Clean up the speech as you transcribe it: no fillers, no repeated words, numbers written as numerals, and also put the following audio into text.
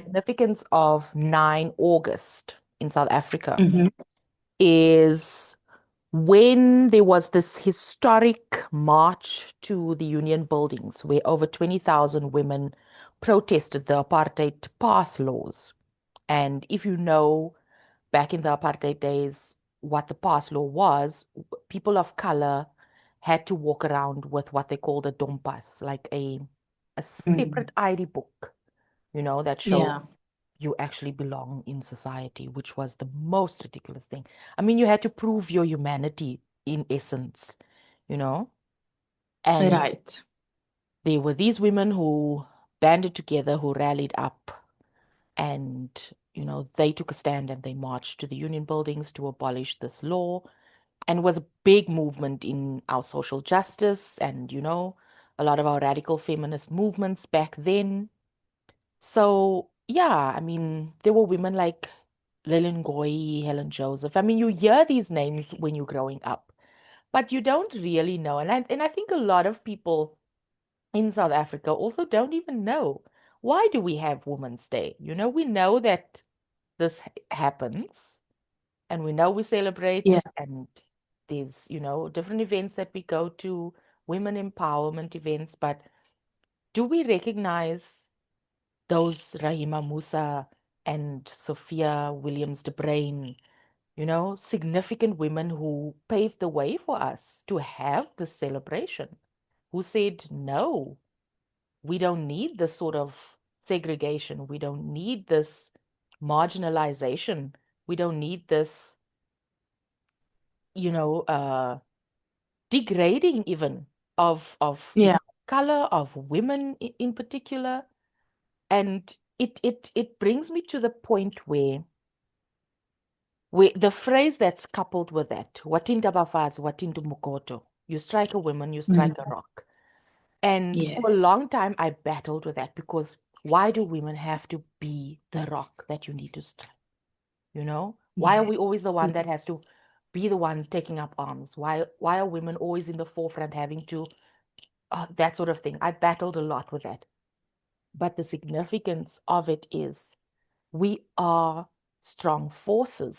significance of 9 August in South Africa Hmm. is when there was this historic march to the Union buildings where over 20,000 women protested the apartheid pass laws. And if you know, back in the apartheid days, what the pass law was, people of color had to walk around with what they called a dompas, like a Mm. separate ID book, that Yeah, shows you actually belong in society, which was the most ridiculous thing. I mean, you had to prove your humanity in essence, you know? And right. there were these women who banded together, who rallied up, and, they took a stand and they marched to the union buildings to abolish this law. And it was a big movement in our social justice and, a lot of our radical feminist movements back then. So, yeah, I mean, there were women like Lillian Goy, Helen Joseph. I mean, you hear these names when you're growing up, but you don't really know. And I think a lot of people in South Africa also don't even know, why do we have Women's Day? We know that this happens, and we know we Yeah, celebrate, and there's, different events that we go to, women empowerment events, but do we recognize those Rahima Musa and Sophia Williams de Bruyn, significant women who paved the way for us to have this celebration, who said, no, we don't need this sort of segregation. We don't need this marginalization. We don't need this, you know, uh, degrading even of yeah, color, of women in particular. And it brings me to the point where the phrase that's coupled with that, watinta bafazi, watinta mukoto, you strike a woman, you strike a mm, rock. And for a yes, long time, I battled with that because why do women have to be the rock that you need to strike? Why are yes, we always the one yeah, that has to be the one taking up arms? Why are women always in the forefront having to, that sort of thing? I battled a lot with that. But the significance of it is we are strong forces.